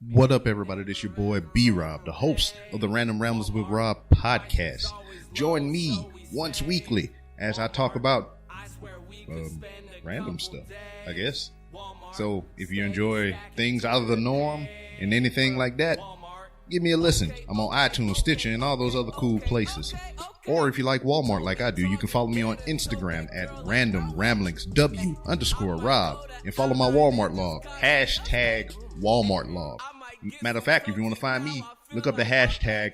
What up, everybody? This your boy B-Rob, the host of the Random Ramblers with Rob podcast. Join me once weekly as I talk about random stuff, I guess. So if you enjoy things out of the norm and anything like that, give me a listen. I'm on iTunes, Stitcher, and all those other cool places. Or if you like Walmart like I do, you can follow me on Instagram at randomramblingsw_Rob and follow my Walmart log, hashtag Walmart log. Matter of fact, if you want to find me, look up the hashtag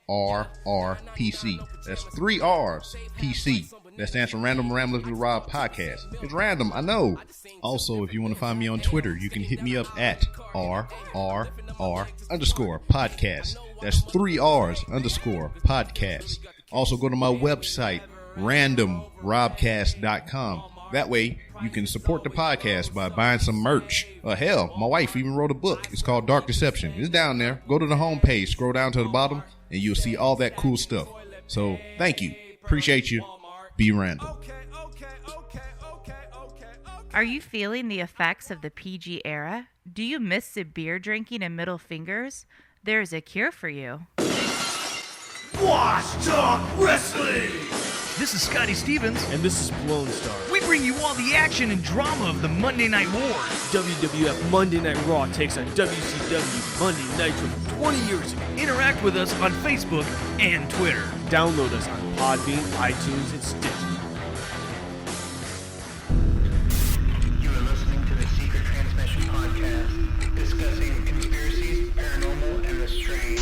RRRPC. That's 3 R's, PC. That stands for Random Ramblers with Rob podcast. It's random, I know. Also, if you want to find me on Twitter, you can hit me up at RRR_podcast. That's 3 R's _podcast. Also, go to my website, randomrobcast.com. That way, you can support the podcast by buying some merch. Hell, my wife even wrote a book. It's called Dark Deception. It's down there. Go to the homepage, scroll down to the bottom, and you'll see all that cool stuff. So, thank you. Appreciate you. Be random. Are you feeling the effects of the PG era? Do you miss the beer drinking and middle fingers? There is a cure for you. Wash Talk Wrestling! This is Scotty Stevens. And this is Blown Star. We bring you all the action and drama of the Monday Night Wars. WWF Monday Night Raw takes on WCW Monday Nitro from 20 years ago. Interact with us on Facebook and Twitter. Download us on Podbean, iTunes, and Stitcher. You are listening to the Secret Transmission podcast, discussing conspiracies, paranormal, and the strange.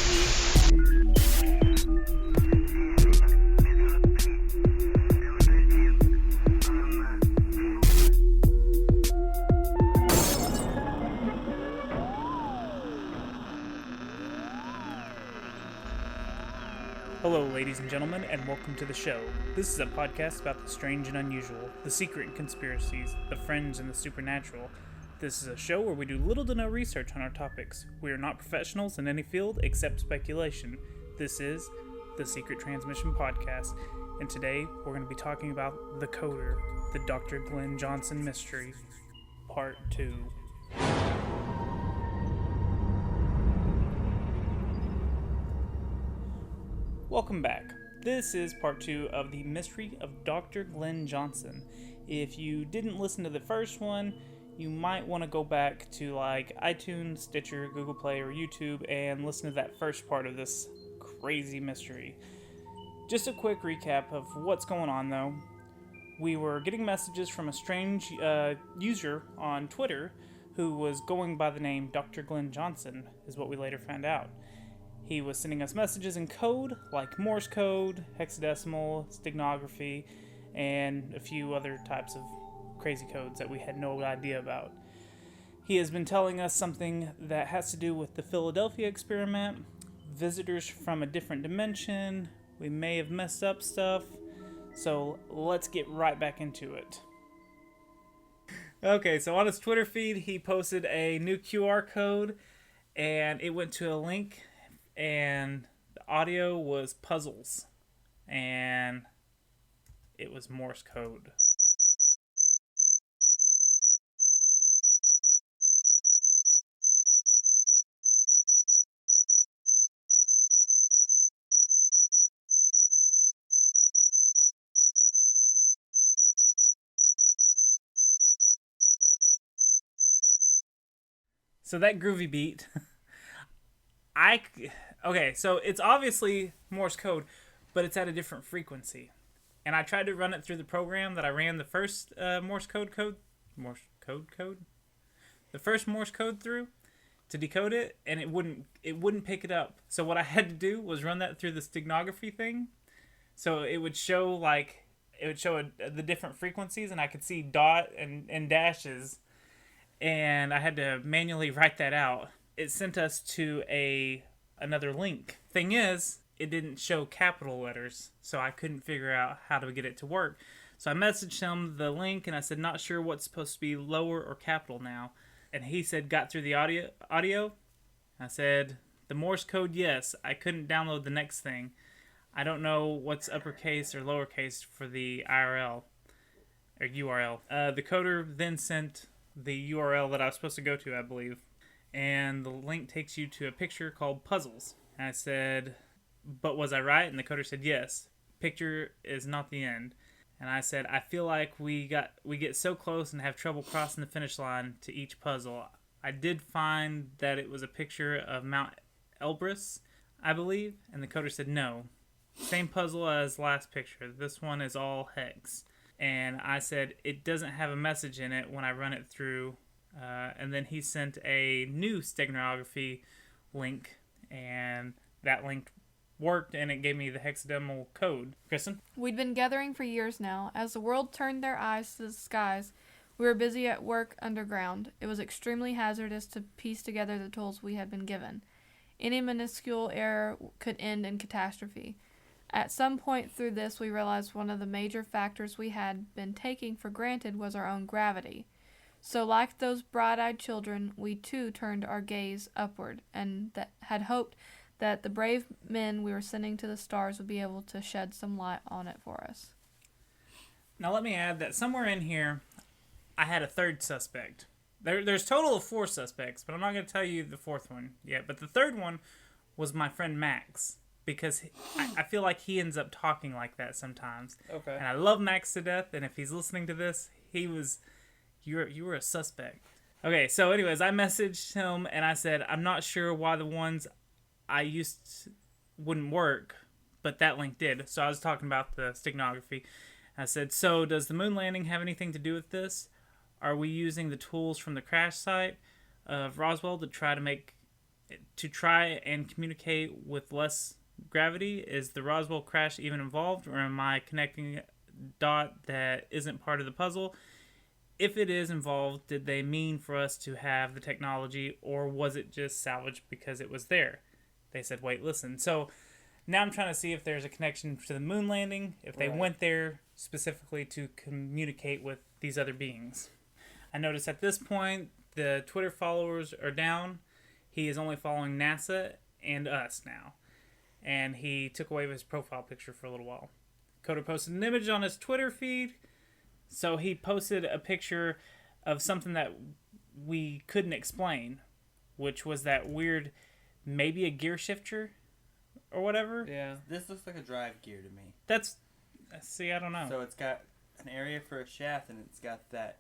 Hello, ladies and gentlemen, and welcome to the show. This is a podcast about the strange and unusual, the secret and conspiracies, the friends and the supernatural. This is a show where we do little to no research on our topics. We are not professionals in any field except speculation. This is the Secret Transmission podcast, and today we're going to be talking about the Coder, the Dr. Glen Johnson mystery, part 2. Welcome back. This is part 2 of the mystery of Dr. Glen Johnson. If you didn't listen to the first one, you might want to go back to like iTunes, Stitcher, Google Play, or YouTube and listen to that first part of this crazy mystery. Just a quick recap of what's going on though. We were getting messages from a strange user on Twitter who was going by the name Dr. Glen Johnson, is what we later found out. He was sending us messages in code, like Morse code, hexadecimal, steganography, and a few other types of crazy codes that we had no idea about. He has been telling us something that has to do with the Philadelphia experiment, visitors from a different dimension, we may have messed up stuff, so let's get right back into it. Okay, so on his Twitter feed, he posted a new QR code, and it went to a link, and the audio was puzzles, and it was Morse code. So that groovy beat, okay, so it's obviously Morse code, but it's at a different frequency. And I tried to run it through the program that I ran the first Morse code through to decode it, and it wouldn't pick it up. So what I had to do was run that through the steganography thing, so it would show the different frequencies, and I could see dot and dashes, and I had to manually write that out. It sent us to another link. Thing is, it didn't show capital letters, so I couldn't figure out how to get it to work. So I messaged him the link, and I said, not sure what's supposed to be lower or capital now. And he said, got through the audio? I said, the Morse code, yes. I couldn't download the next thing. I don't know what's uppercase or lowercase for the URL. The coder then sent the URL that I was supposed to go to, I believe. and the link takes you to a picture called Puzzles. And I said, but was I right? And the coder said, yes. Picture is not the end. And I said, I feel like we get so close and have trouble crossing the finish line to each puzzle. I did find that it was a picture of Mount Elbrus, I believe. And the coder said, no. Same puzzle as last picture. This one is all hex. And I said, it doesn't have a message in it when I run it through. And then he sent a new steganography link, and that link worked, and it gave me the hexadecimal code. Kristen? We'd been gathering for years now. As the world turned their eyes to the skies, we were busy at work underground. It was extremely hazardous to piece together the tools we had been given. Any minuscule error could end in catastrophe. At some point through this, we realized one of the major factors we had been taking for granted was our own gravity. So like those bright-eyed children, we too turned our gaze upward, and had hoped that the brave men we were sending to the stars would be able to shed some light on it for us. Now let me add that somewhere in here, I had a third suspect. There's a total of 4 suspects, but I'm not going to tell you the 4th one yet. But the 3rd one was my friend Max, because I feel like he ends up talking like that sometimes. Okay. And I love Max to death, and if he's listening to this, you were a suspect. Okay, so anyways, I messaged him, and I said, I'm not sure why the ones I used wouldn't work, but that link did. So I was talking about the steganography. I said, so does the moon landing have anything to do with this? Are we using the tools from the crash site of Roswell to try and communicate with less gravity? Is the Roswell crash even involved, or am I connecting a dot that isn't part of the puzzle? If it is involved, did they mean for us to have the technology, or was it just salvaged because it was there? They said, wait, listen. So now I'm trying to see if there's a connection to the moon landing, if they went there specifically to communicate with these other beings. I noticed at this point the Twitter followers are down. He is only following NASA and us now. And he took away his profile picture for a little while. Coder posted an image on his Twitter feed. So he posted a picture of something that we couldn't explain, which was that weird, maybe a gear shifter or whatever. Yeah. This looks like a drive gear to me. I don't know. So it's got an area for a shaft, and it's got that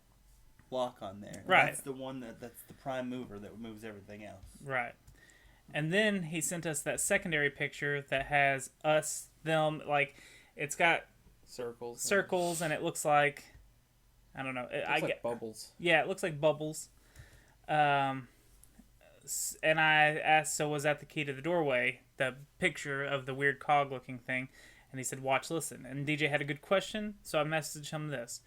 block on there. Right. That's the one that's the prime mover that moves everything else. Right. And then he sent us that secondary picture that has us, them, like, it's got circles, and it looks like, I don't know. It looks like bubbles. Yeah, it looks like bubbles. And I asked, so was that the key to the doorway? The picture of the weird cog-looking thing. And he said, watch, listen. And DJ had a good question, so I messaged him this.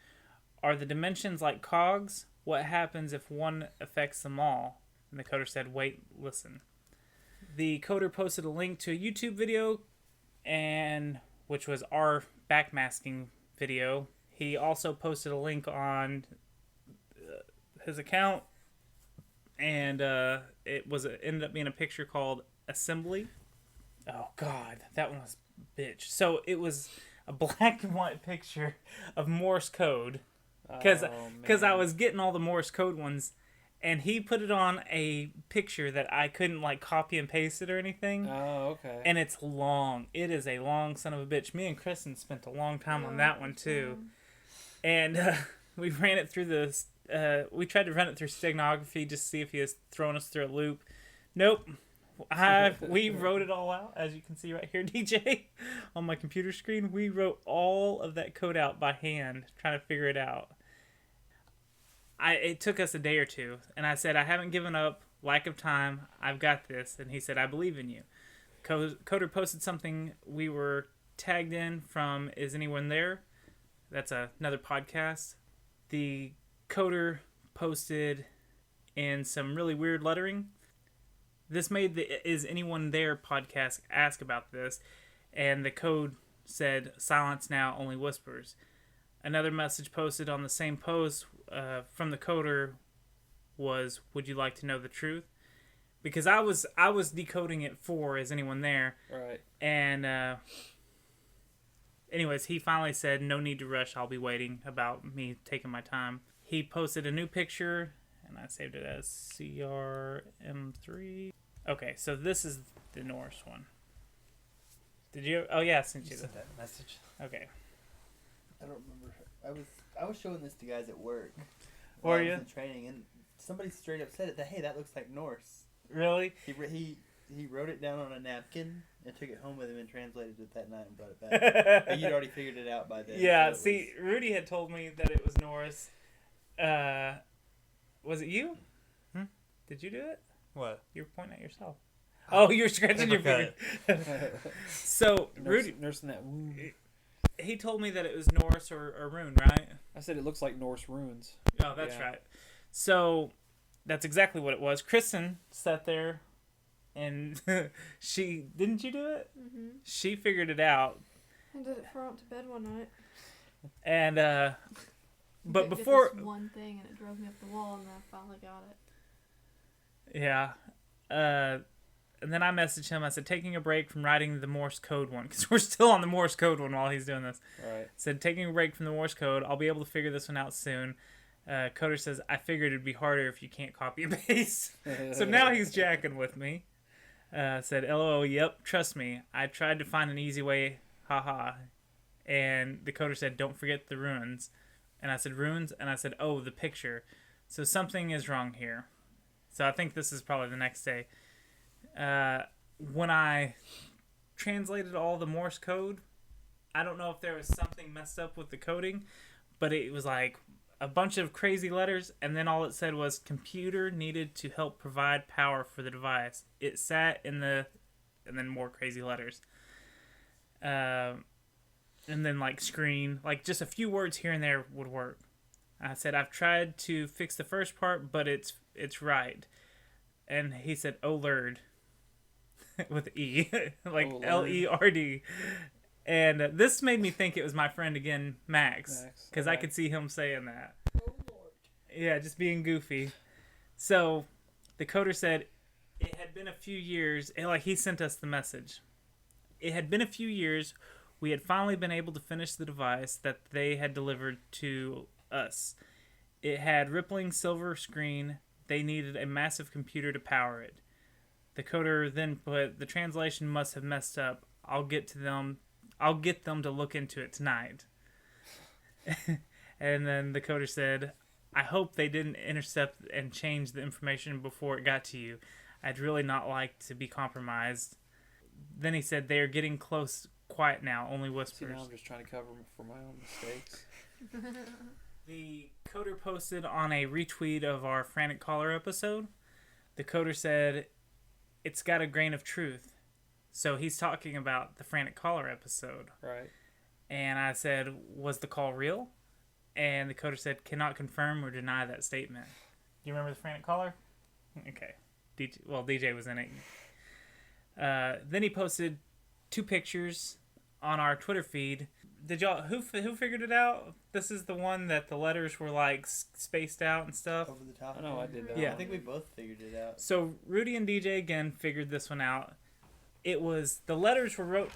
Are the dimensions like cogs? What happens if one affects them all? And the coder said, wait, listen. The coder posted a link to a YouTube video, which was our backmasking video. He also posted a link on his account, and it ended up being a picture called Assembly. Oh, God, that one was a bitch. So it was a black and white picture of Morse code, because I was getting all the Morse code ones, and he put it on a picture that I couldn't, like, copy and paste it or anything. Oh, okay. And it's long. It is a long son of a bitch. Me and Kristen spent a long time on that one, too. And we ran it through we tried to run it through steganography just to see if he was throwing us through a loop. Nope. We wrote it all out, as you can see right here, DJ, on my computer screen. We wrote all of that code out by hand, trying to figure it out. It took us a day or two, and I said, I haven't given up, lack of time, I've got this. And he said, I believe in you. Coder posted something we were tagged in from Is Anyone There? That's another podcast. The coder posted in some really weird lettering. This made the Is Anyone There podcast ask about this, and the code said, silence now, only whispers. Another message posted on the same post from the coder was, would you like to know the truth? Because I was decoding it for Is Anyone There? Right. And anyways, he finally said, no need to rush, I'll be waiting, about me taking my time. He posted a new picture, and I saved it as CRM3. Okay, so this is the Norse one. Did you? Oh yeah, I sent you sent that message. Okay. I don't remember. I was showing this to guys at work. Were while I you? was in training, and somebody straight up said it. Hey, that looks like Norse. Really? He wrote it down on a napkin and took it home with him and translated it that night and brought it back. And you'd already figured it out by then. Yeah. So See, Rudy had told me that it was Norse. Was it you? Did you do it? What? You were pointing at yourself. Oh, you're scratching your finger. So Rudy, nursing that wound. he told me that it was Norse or Rune, right? I said it looks like Norse runes. Oh, that's right. So that's exactly what it was. Kristen sat there, and she didn't you do it? Mm-hmm. She figured it out, I did it before I went to bed one night. and but Couldn't get before this one thing, and it drove me up the wall, and then I finally got it. yeah, and then I messaged him. I said, taking a break from writing the Morse code one, because we're still on the Morse code one while he's doing this. Right. Said, taking a break from the Morse code. I'll be able to figure this one out soon. Coder says, I figured it'd be harder if you can't copy and paste. So now he's jacking with me. Said, LOL, yep, trust me. I tried to find an easy way, haha. And the coder said, don't forget the runes. And I said, runes? And I said, oh, the picture. So something is wrong here. So I think this is probably the next day. When I translated all the Morse code, I don't know if there was something messed up with the coding, but it was like a bunch of crazy letters, and then all it said was computer needed to help provide power for the device. It sat in the, and then more crazy letters. And then like screen, like just a few words here and there would work. I said, I've tried to fix the first part, but it's right. And he said, oh, Lord. With E. Like Lerd. And this made me think it was my friend again, Max. Because I could see him saying that. Oh, Lord. Yeah, just being goofy. So the coder said, it had been a few years. Like, he sent us the message. It had been a few years. We had finally been able to finish the device that they had delivered to us. It had rippling silver screen. They needed a massive computer to power it. The coder then put, the translation must have messed up. I'll get them to look into it tonight. And then the coder said, I hope they didn't intercept and change the information before it got to you. I'd really not like to be compromised. Then he said, they are getting close, quiet now, only whispers. See, now I'm just trying to cover for my own mistakes. The coder posted on a retweet of our Frantic Caller episode. The coder said, it's got a grain of truth. So he's talking about the Frantic Caller episode. Right. And I said, was the call real? And the coder said, cannot confirm or deny that statement. Do you remember the Frantic Caller? Okay. DJ was in it. Then he posted 2 pictures on our Twitter feed. Did y'all, who figured it out? This is the one that the letters were like spaced out and stuff. Over the top. I know I did that. Yeah. I think we both figured it out. So Rudy and DJ again figured this one out. It was, the letters were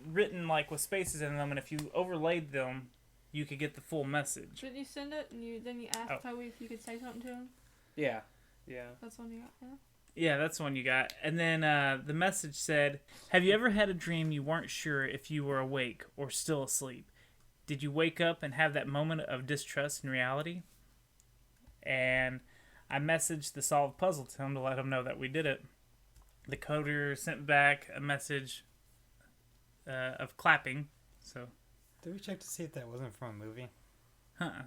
written like with spaces in them, and if you overlaid them, you could get the full message. Did you send it and then you asked Toby if you could say something to him? Yeah. Yeah. That's one you got, yeah? Yeah, that's the one you got. And then the message said, have you ever had a dream you weren't sure if you were awake or still asleep? Did you wake up and have that moment of distrust in reality? And I messaged the solved puzzle to him to let him know that we did it. The coder sent back a message of clapping. So, Did we check to see if that wasn't from a movie? uh-uh.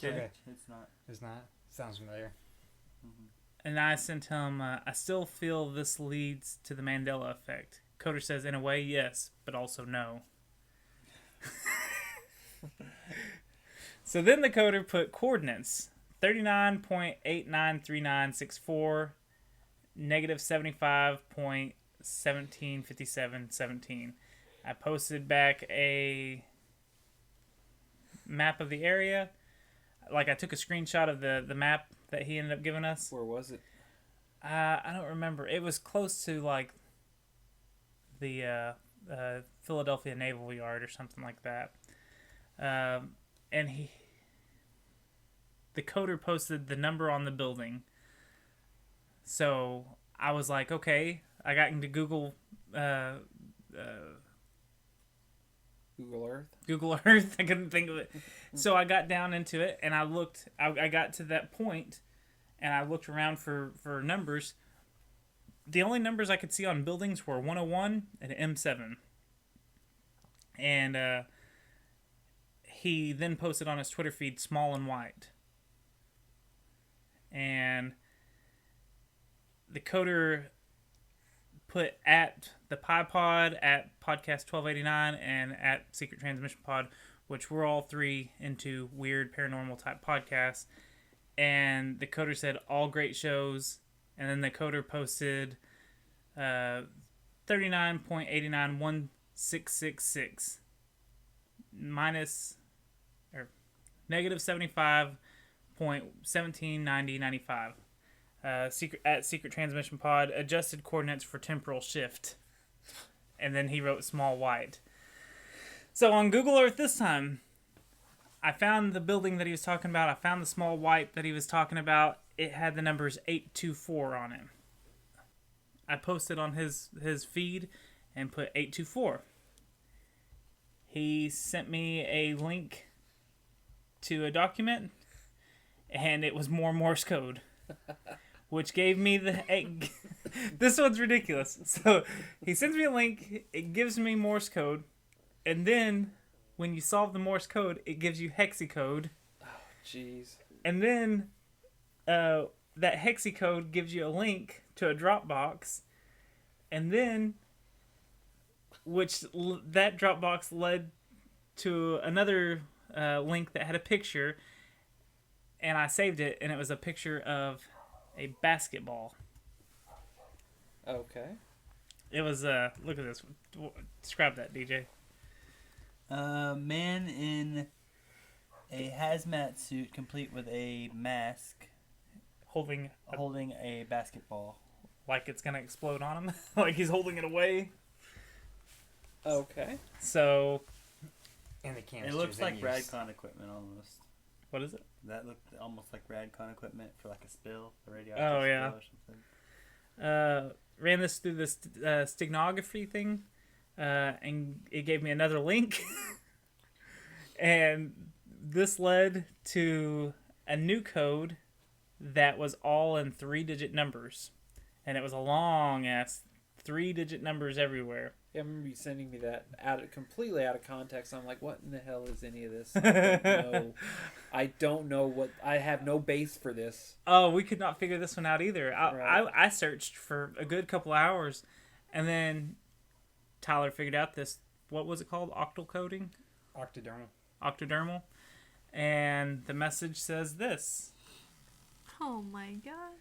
Okay. It's not. It's not? Sounds familiar. Mm-hmm. And I sent him, I still feel this leads to the Mandela effect. Coder says, in a way, yes, but also no. So then the coder put coordinates 39.893964, negative 75.175717. I posted back a map of the area. Like, I took a screenshot of the map that he ended up giving us. Where was it? I don't remember. It was close to, like, the Philadelphia Naval Yard or something like that. And the coder posted the number on the building. So I was like, okay. I got into Google Earth. I couldn't think of it. So I got down into it, and I looked. I got to that point, and I looked around for numbers. The only numbers I could see on buildings were 101 and M7. And he then posted on his Twitter feed, small and white. And the coder put at the Pi Pod, at Podcast 1289, and at Secret Transmission Pod, which we're all three into weird paranormal type podcasts. And the coder said, all great shows. And then the coder posted 39.891666 minus or negative 75.179095. Secret Transmission Pod, adjusted coordinates for temporal shift. And then he wrote small white. So on Google Earth this time, I found the building that he was talking about. I found the small white that he was talking about. It had the numbers 824 on it. I posted on his feed and put 824. He sent me a link to a document, and it was more Morse code, which gave me the... This one's ridiculous. So he sends me a link, it gives me Morse code, and then when you solve the Morse code, it gives you hexacode. Oh, jeez. And then that hexacode gives you a link to a Dropbox, and then that Dropbox led to another link that had a picture, and I saved it, and it was a picture of a basketball. Okay. It was look at this. Describe that, DJ. Man in a hazmat suit, complete with a mask, holding a basketball, like it's gonna explode on him, like he's holding it away. Okay. So, and the it looks like Radcon equipment almost. What is it? That looked almost like Radcon equipment for like a spill, a radioactive spill or something. Ran this through this steganography thing, and it gave me another link, and this led to a new code that was all in 3-digit numbers, and it was a long ass 3-digit numbers everywhere. Yeah, I remember you sending me that completely out of context. I'm like, what in the hell is any of this? I don't know what. I have no base for this. Oh, we could not figure this one out either. I searched for a good couple hours, and then Tyler figured out this. What was it called? Octal coding? Octodermal. And the message says this. Oh my god.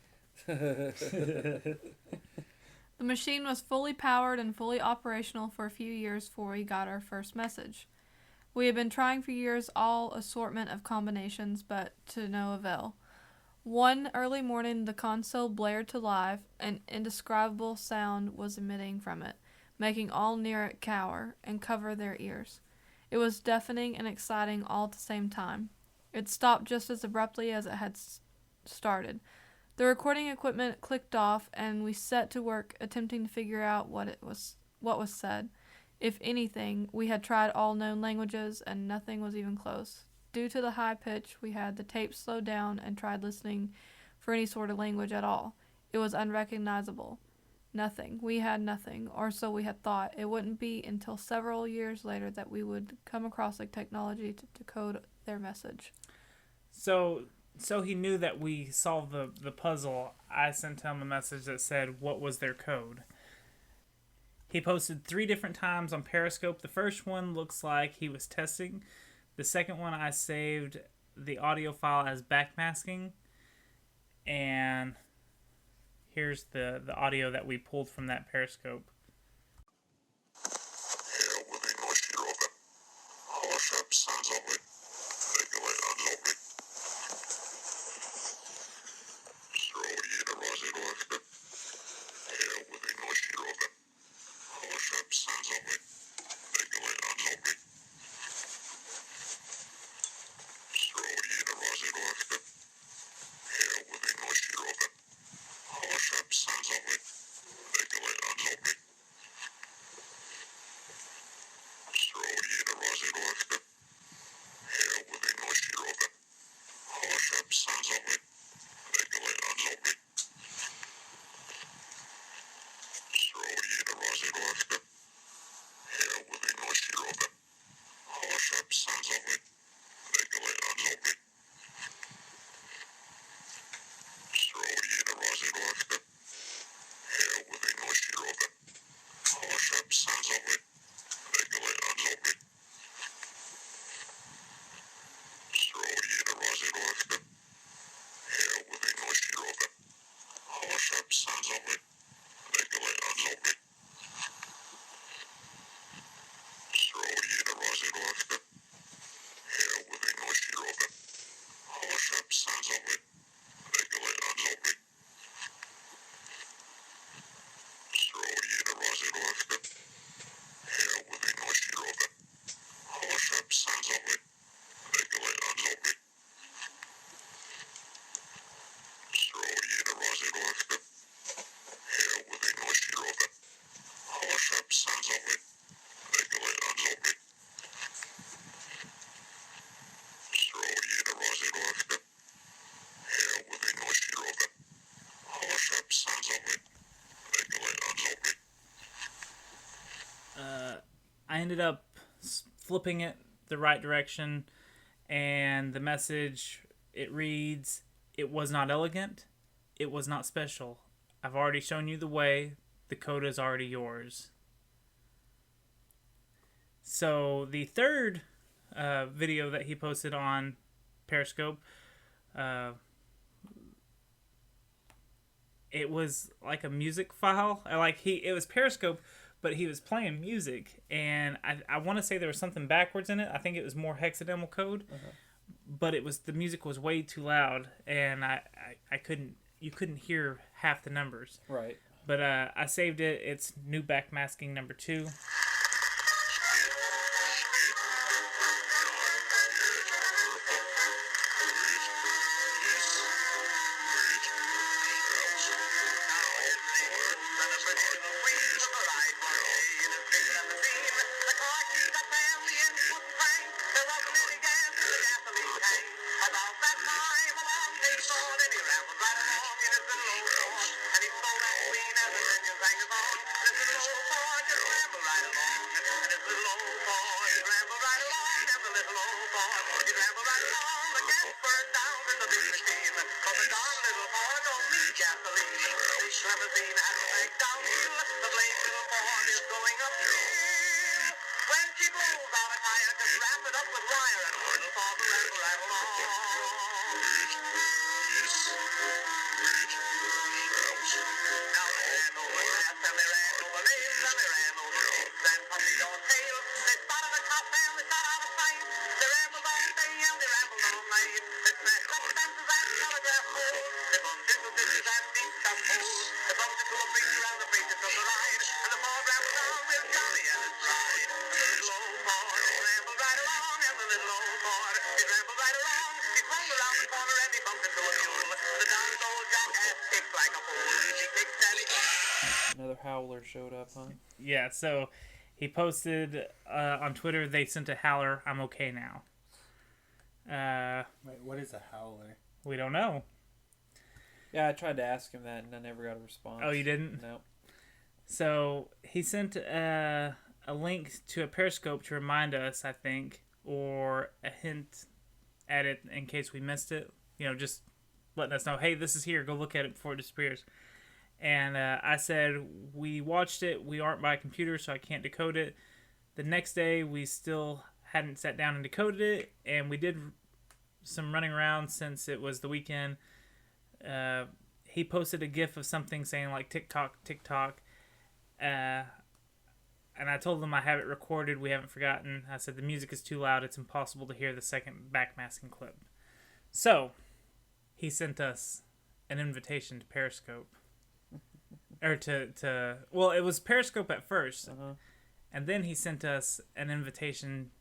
The machine was fully powered and fully operational for a few years before we got our first message. We had been trying for years all assortment of combinations, but to no avail. One early morning, the console blared to life. An indescribable sound was emitting from it, making all near it cower and cover their ears. It was deafening and exciting all at the same time. It stopped just as abruptly as it had started. The recording equipment clicked off, and we set to work attempting to figure out what was said. If anything, we had tried all known languages, and nothing was even close. Due to the high pitch, we had the tape slowed down and tried listening for any sort of language at all. It was unrecognizable. Nothing. We had nothing, or so we had thought. It wouldn't be until several years later that we would come across the technology to decode their message. So he knew that we solved the puzzle. I sent him a message that said, what was their code? He posted 3 different times on Periscope. The first one looks like he was testing. The second one, I saved the audio file as backmasking. And here's the audio that we pulled from that Periscope. I ended up flipping it the right direction, and the message, it reads, "It was not elegant. It was not special. I've already shown you the way. The code is already yours." So the third video that he posted on Periscope, it was like a music file. It was Periscope, but he was playing music, and I want to say there was something backwards in it. I think it was more hexadecimal code, but the music was way too loud, and you couldn't hear half the numbers. Right. But I saved it. It's new backmasking number 2. Another howler showed up, huh? Yeah, so he posted on Twitter, "They sent a howler. I'm okay now." Wait, what is a howler? We don't know. Yeah, I tried to ask him that, and I never got a response. Oh, you didn't? No. So he sent a link to a Periscope to remind us, I think, or a hint at it in case we missed it. Just letting us know, hey, this is here. Go look at it before it disappears. And I said, we watched it. We aren't by a computer, so I can't decode it. The next day, we still hadn't sat down and decoded it. And we did some running around since it was the weekend. He posted a GIF of something saying, like, TikTok, TikTok. And I told him I have it recorded. We haven't forgotten. I said, the music is too loud. It's impossible to hear the second backmasking clip. So, he sent us an invitation to Periscope. Or well, it was Periscope at first. And then he sent us an invitation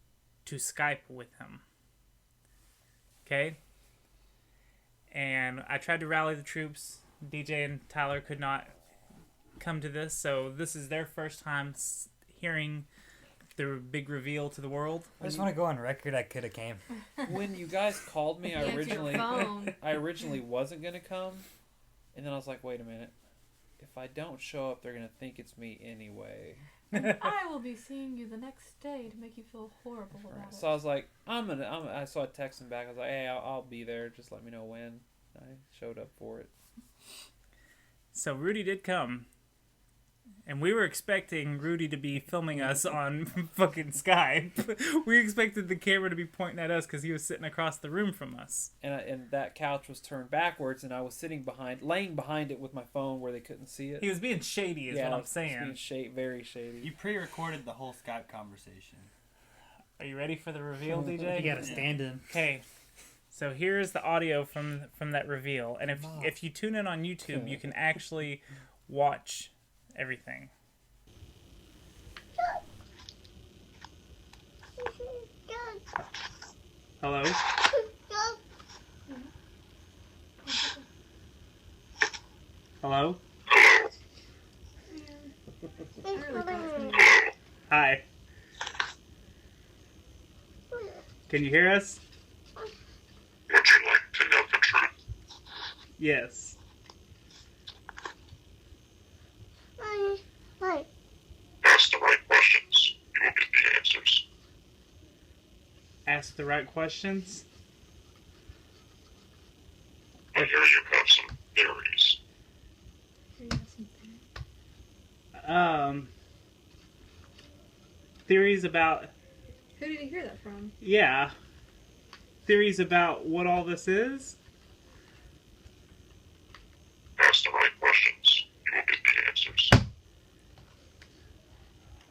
to Skype with him. Okay? And I tried to rally the troops. DJ and Tyler could not come to this, so this is their first time hearing the big reveal to the world. I just want to go on record. I could have came. When you guys called me, I phone. originally wasn't gonna come, and then I was like, wait a minute. If I don't show up, they're gonna think it's me anyway. I will be seeing you the next day to make you feel horrible about it. So I was like, I saw a text him back. I was like, hey, I'll be there. Just let me know when. I showed up for it. So Rudy did come, And we were expecting Rudy to be filming us on fucking Skype. We expected the camera to be pointing at us because he was sitting across the room from us. And that couch was turned backwards, and I was laying behind it with my phone where they couldn't see it. He was being shady, is what I'm saying. Very shady. You pre-recorded the whole Skype conversation. Are you ready for the reveal, DJ? You gotta stand in. Okay. So here's the audio from that reveal. And if you tune in on YouTube, you can actually watch everything. Hello? Hello? Hi. Can you hear us? Would you like to know the truth? Yes. Ask the right questions. You will get the answers. Ask the right questions? I hear you have some theories. Theories about... Who did you hear that from? Yeah. Theories about what all this is? Ask the right questions. You will get the answers.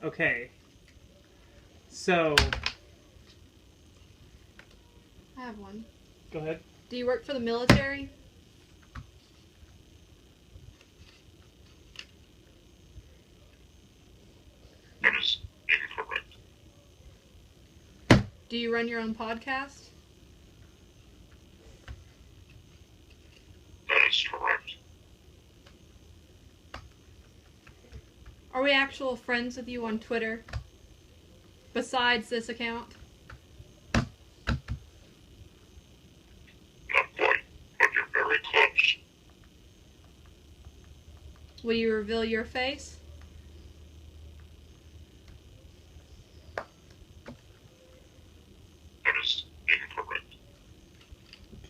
Okay. So... I have one. Go ahead. Do you work for the military? That is incorrect. Do you run your own podcast? That is correct. Are we actual friends with you on Twitter? Besides this account? Not quite, but you're very close. Will you reveal your face? That is incorrect.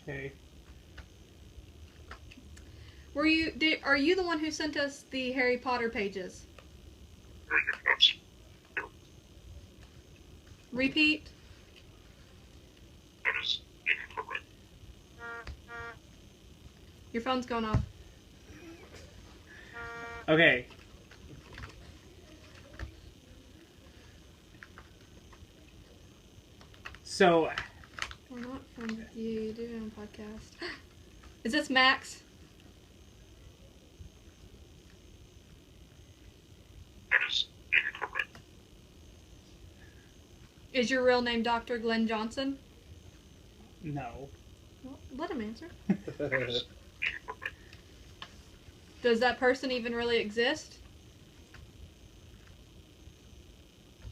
Okay. Are you the one who sent us the Harry Potter pages? Very good. That's Repeat? That is incorrect. Your phone's going off. Okay. So... We're not friends with you. You do your own podcast. Is this Max? That is incorrect. Is your real name Dr. Glen Johnson? No. Well, let him answer. That is incorrect. Does that person even really exist?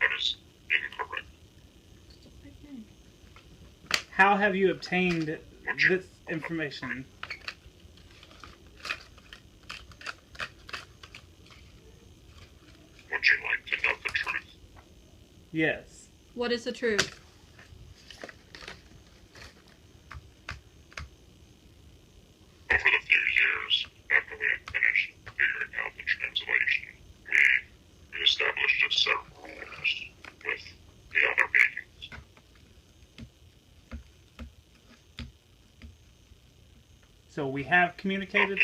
That is incorrect. How have you obtained this information? Would you like to know the truth? Yes. What is the truth? Over the few years after we had finished figuring out the translation, we established a set of rules with the other beings. So we have communicated?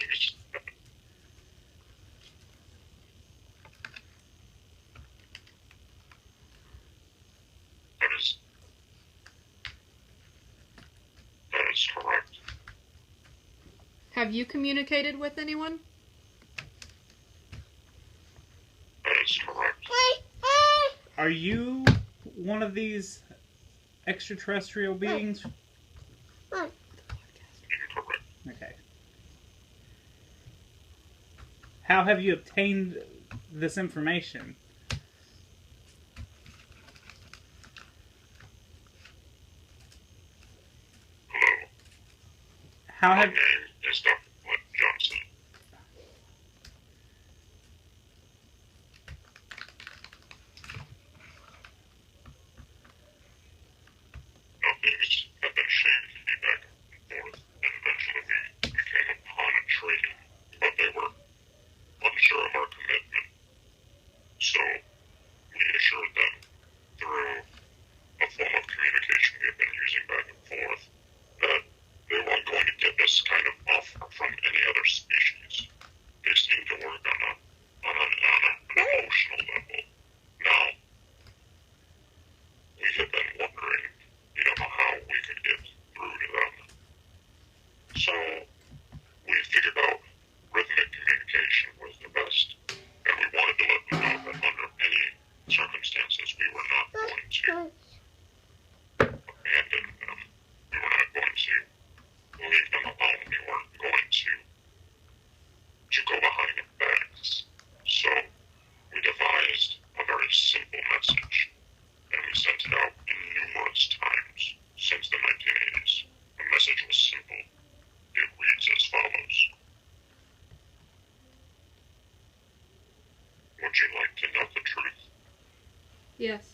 That is correct. Have you communicated with anyone? That is correct. Are you one of these extraterrestrial beings? Incorrect. Okay. How have you obtained this information? Hello. How My have... name is Dr. Glen Johnson. Now things have been shaking me back and forth, and eventually we came upon a treaty, but they were unsure of our commitment. Would you like to know the truth? Yes.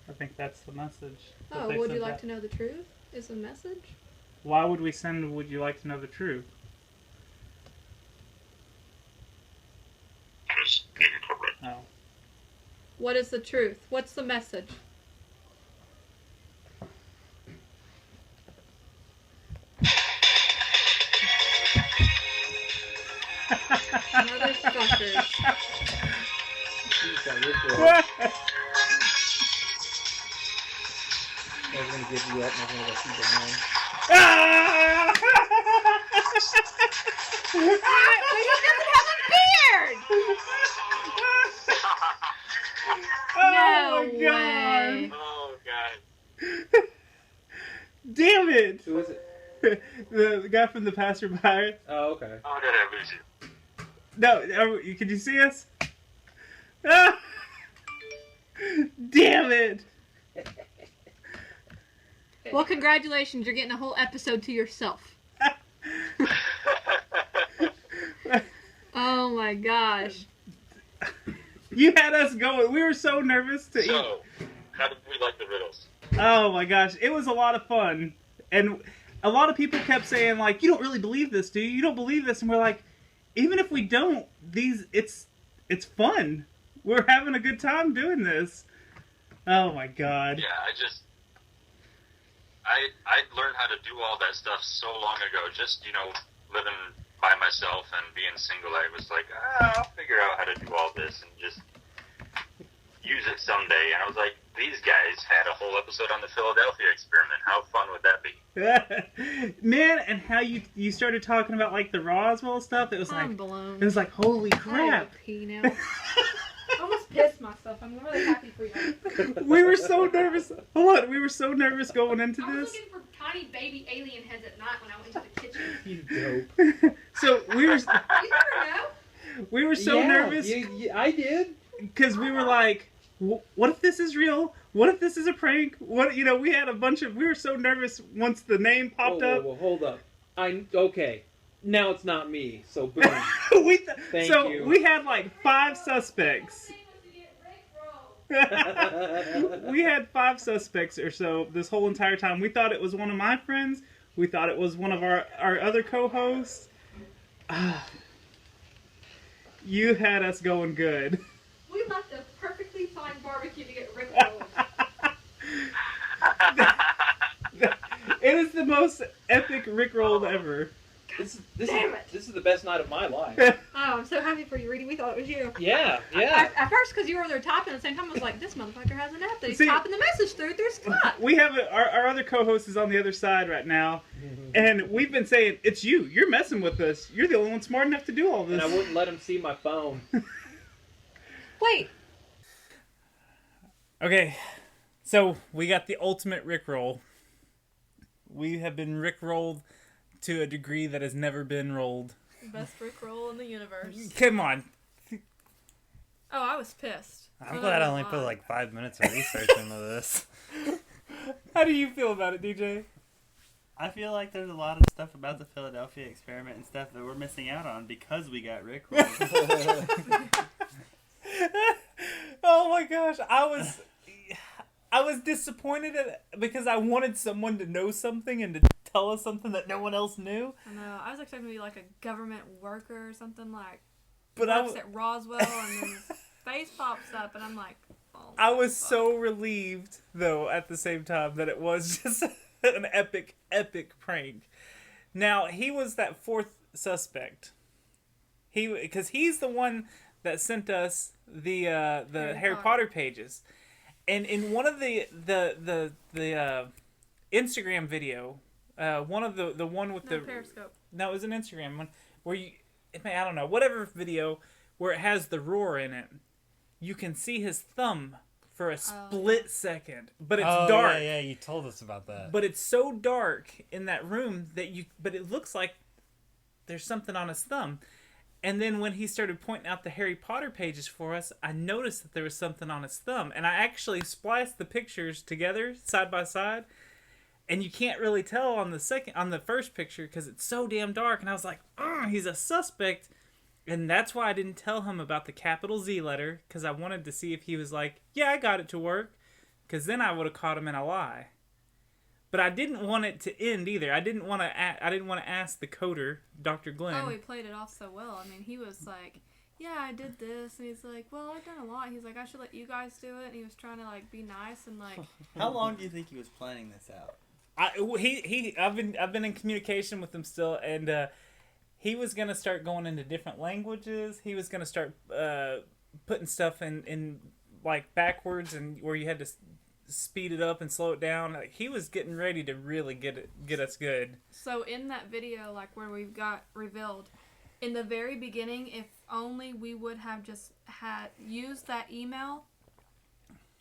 I think that's the message. Oh, would you like to know the truth? Is the message? Why would we send would you like to know the truth? That is incorrect. Oh. What is the truth? What's the message? Motherfuckers. I was gonna give you up and I was gonna go see the man. Oh my God. Oh, God. Damn it! Who is it? The guy from the passerby. Oh, okay. How did I lose you? No, can you see us? Ah! Damn it! Well, congratulations. You're getting a whole episode to yourself. Oh my gosh. You had us going. We were so nervous to eat. So, how did we like the riddles? Oh my gosh, it was a lot of fun. And a lot of people kept saying, like, you don't really believe this, do you? You don't believe this. And we're like, even if we don't, it's fun. We're having a good time doing this. Oh my god. Yeah, I learned how to do all that stuff so long ago. Just, living by myself and being single, I was like, I'll figure out how to do all this and just use it someday. And I was like, these guys had a whole episode on the Philadelphia experiment. How fun would that be? Man, and how you started talking about, like, the Roswell stuff, it was I'm blown. It was like, holy I crap. gotta pee now. I almost pissed myself. I'm really happy for you. We were so nervous. Hold on, we were so nervous going into I was this. looking for tiny baby alien heads at night when I went into the kitchen. You dope. So we were You never know. we were so nervous I did. because we were like, what if this is real? What if this is a prank? What, we had a bunch of, we were so nervous once the name popped up. Whoa, hold up. Okay. Now it's not me, so boom. Thank you. We had like 5 suspects. We had 5 suspects or so this whole entire time. We thought it was one of my friends. We thought it was one of our other co-hosts. You had us going good. We left a perfectly fine barbecue to get rickrolled. It is the most epic rickrolled ever. This is the best night of my life. Oh, I'm so happy for you, Reedy. We thought it was you. Yeah. At first, because you were there typing at the same time, I was like, this motherfucker has an app that he's typing the message through Scott. We have our other co-host is on the other side right now, and we've been saying, it's you. You're messing with us. You're the only one smart enough to do all this. And I wouldn't let him see my phone. Wait. Okay, so we got the ultimate Rickroll. We have been Rickrolled to a degree that has never been rolled. Best rickroll in the universe. Come on. Oh, I was pissed. I'm glad I only put like 5 minutes of research into this. How do you feel about it, DJ? I feel like there's a lot of stuff about the Philadelphia experiment and stuff that we're missing out on because we got rickrolled. Oh my gosh, I was disappointed because I wanted someone to know something and to tell us something that no one else knew. I know. I was expecting to be like a government worker or something like. But works at Roswell, and then his face pops up, and I'm like, oh. I was so relieved though at the same time that it was just an epic prank. Now he was that 4th suspect. Because he's the one that sent us the Harry Potter pages. And in one of the Instagram video, one of the one with the Periscope. No, it was an Instagram one where I don't know, whatever video where it has the roar in it. You can see his thumb for a split second, but it's dark. Yeah, you told us about that. But it's so dark in that room but it looks like there's something on his thumb. And then when he started pointing out the Harry Potter pages for us, I noticed that there was something on his thumb. And I actually spliced the pictures together, side by side. And you can't really tell on the first picture because it's so damn dark. And I was like, he's a suspect. And that's why I didn't tell him about the capital Z letter, because I wanted to see if he was like, yeah, I got it to work, because then I would have caught him in a lie. But I didn't want it to end either. I didn't want to ask the coder, Dr. Glen. Oh, he played it off so well. I mean, he was like, yeah, I did this. And he's like, well, I've done a lot. He's like, I should let you guys do it. And he was trying to, like, be nice and, like... How long do you think he was planning this out? I've been in communication with him still, and he was going to start going into different languages. He was going to start putting stuff in, like, backwards, and where you had to speed it up and slow it down. Like, he was getting ready to really get us good. So in that video, like where we've got revealed, in the very beginning, if only we would have just used that email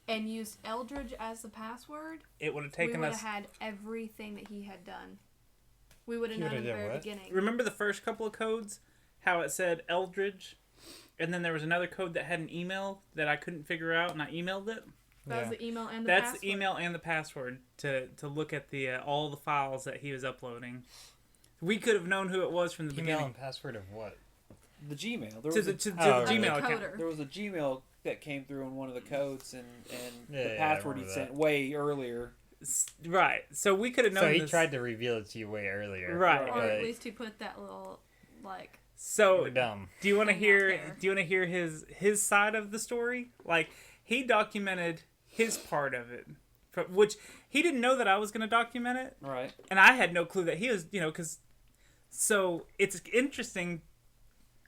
and used Eldridge as the password, it would have taken us. We would have had everything that he had done. We would have known in the very beginning. Remember the first couple of codes? How it said Eldridge, and then there was another code that had an email that I couldn't figure out, and I emailed it. That was the email and the password. That's the email and the password to look at the all the files that he was uploading. We could have known who it was from the beginning. Email and password of what? The Gmail. To the Gmail account. There was a Gmail that came through in one of the codes, and the Yeah, password he sent way earlier. Right. So we could have known. So he tried to reveal it to you way earlier. Right. Or at least he put that little, like... So We're dumb. Do you want to hear? Do you want to hear his side of the story? Like, he documented his part of it, which he didn't know that I was going to document it. Right. And I had no clue that he was, because. So it's interesting.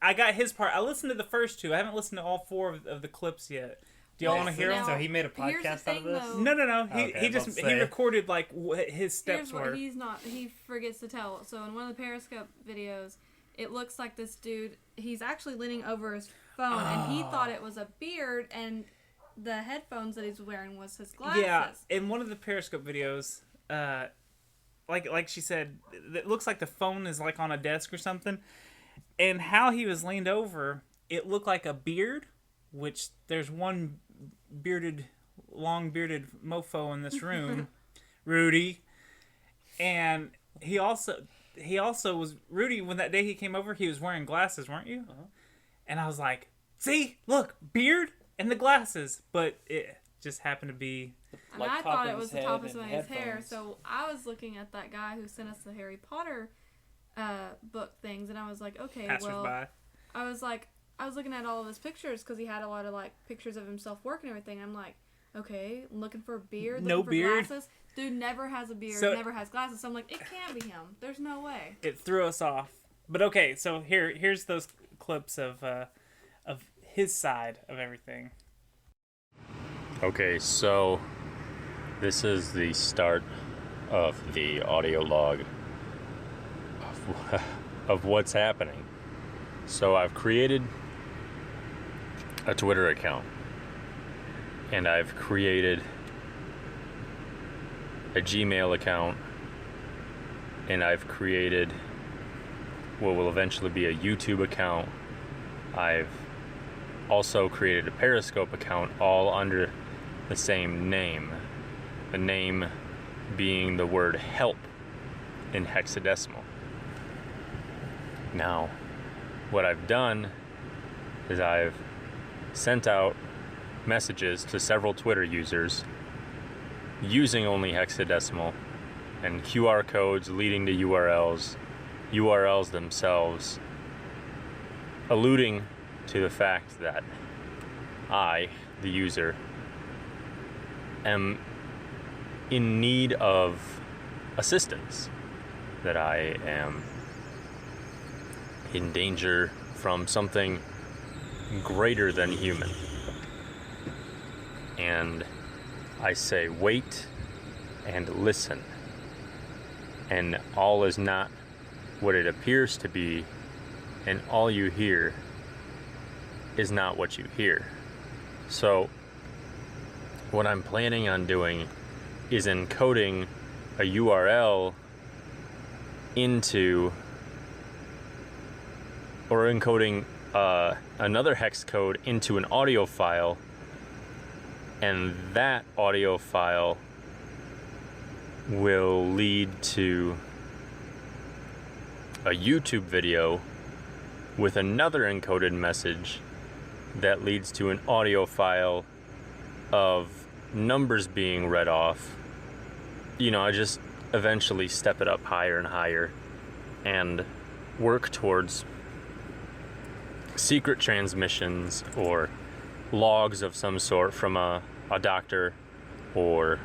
I got his part. I listened to the first two. I haven't listened to all four of the clips yet. Do y'all want to hear them? So he made a podcast out of this? No. He recorded like what his steps Here's what were. he forgets to tell. So in one of the Periscope videos, it looks like this dude, he's actually leaning over his phone, and he thought it was a beard, and the headphones that he's wearing was his glasses. Yeah, in one of the Periscope videos, like she said, it looks like the phone is like on a desk or something, and how he was leaned over, it looked like a beard, which there's one long bearded mofo in this room, Rudy, and he also was Rudy. When that day he came over, he was wearing glasses, weren't you? Uh-huh. And I was like, see, look, beard and the glasses, but it just happened to be. And I thought it was the top of somebody's hair, so I was looking at that guy who sent us the Harry Potter book things, and I was like, okay, well, I was looking at all of his pictures because he had a lot of like pictures of himself working and everything. I'm like, okay, I'm looking for a beard, no beard. Glasses. Dude never has a beard, never has glasses. So I'm like, it can't be him. There's no way. It threw us off. But okay, so here's those clips of his side of everything. Okay, so this is the start of the audio log of what's happening. So I've created a Twitter account, and I've created a Gmail account, and I've created what will eventually be a YouTube account. I've also created a Periscope account, all under the same name. The name being the word help in hexadecimal. Now, what I've done is I've sent out messages to several Twitter users using only hexadecimal and QR codes leading to URLs themselves, alluding to the fact that I, the user, am in need of assistance, that I am in danger from something greater than human. And I say, wait and listen. And all is not what it appears to be, and all you hear is not what you hear. So what I'm planning on doing is encoding a URL into, or encoding another hex code into an audio file, and that audio file will lead to a YouTube video with another encoded message that leads to an audio file of numbers being read off. I just eventually step it up higher and higher and work towards secret transmissions or logs of some sort from a doctor or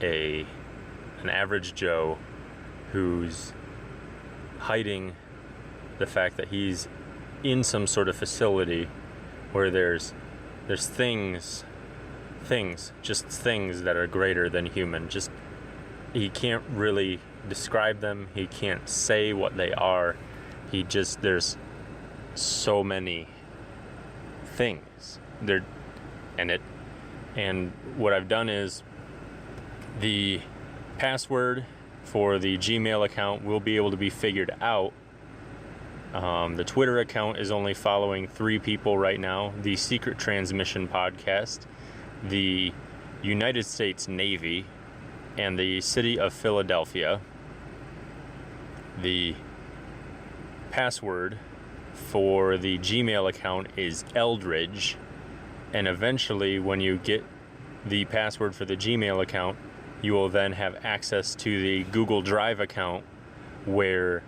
an average Joe who's hiding the fact that he's in some sort of facility where there's things that are greater than human. Just he can't really describe them. He can't say what they are. There's so many things there, and what I've done is the password for the Gmail account will be able to be figured out. The Twitter account is only following 3 people right now: the Secret Transmission Podcast, the United States Navy, and the City of Philadelphia. The password for the Gmail account is Eldridge, and eventually when you get the password for the Gmail account, you will then have access to the Google Drive account where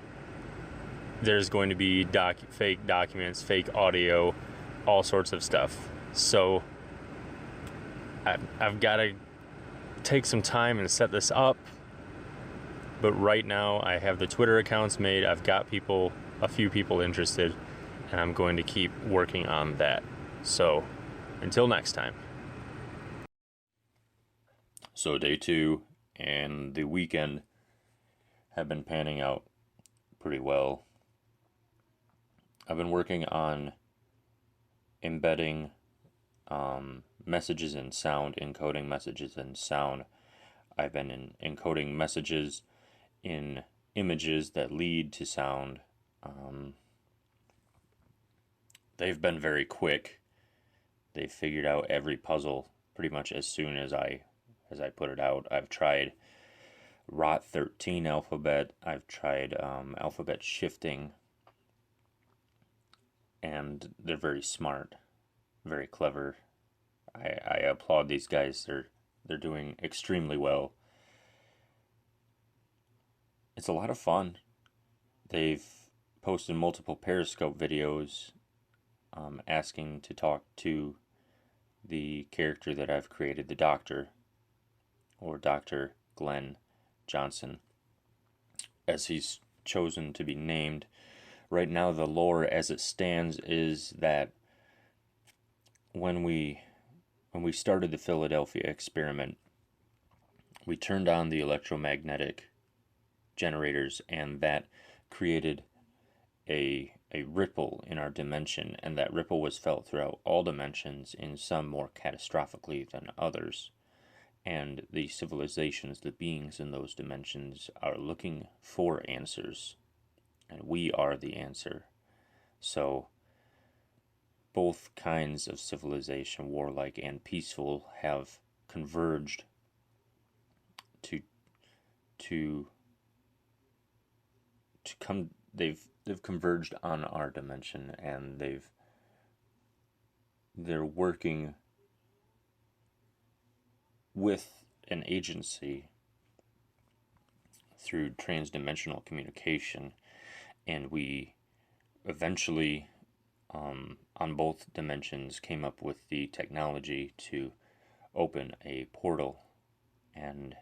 there's going to be fake documents, fake audio, all sorts of stuff. So I've got to take some time and set this up, but right now I have the Twitter accounts made. I've got a few people interested, and I'm going to keep working on that. So until next time. So day 2 and the weekend have been panning out pretty well. I've been working on embedding messages in sound, encoding messages in sound. I've been encoding messages in images that lead to sound. They've been very quick. They figured out every puzzle pretty much as soon as I put it out. I've tried ROT13 alphabet. I've tried alphabet shifting, and they're very smart, very clever. I applaud these guys. They're doing extremely well. It's a lot of fun. They've posted multiple Periscope videos asking to talk to the character that I've created, the Doctor, or Dr. Glen Johnson, as he's chosen to be named. Right now, the lore as it stands is that when we started the Philadelphia experiment, we turned on the electromagnetic generators, and that created a ripple in our dimension, and that ripple was felt throughout all dimensions, in some more catastrophically than others. And the civilizations, the beings in those dimensions, are looking for answers, and we are the answer. So both kinds of civilization, warlike and peaceful, have converged to come. They've converged on our dimension, and they're working with an agency through transdimensional communication, and we eventually on both dimensions came up with the technology to open a portal, and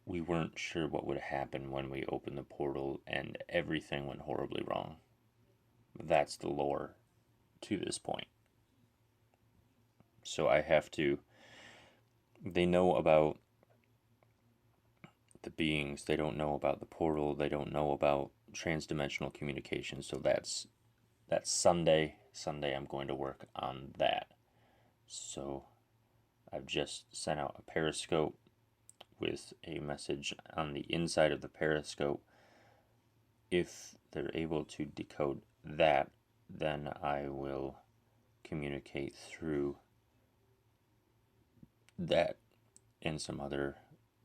we weren't sure what would happen when we opened the portal, and everything went horribly wrong. That's the lore to this point. So they know about the beings, they don't know about the portal, they don't know about transdimensional communication. So that's Sunday. I'm going to work on that. So I've just sent out a Periscope with a message on the inside of the Periscope. If they're able to decode that, then I will communicate through that and some other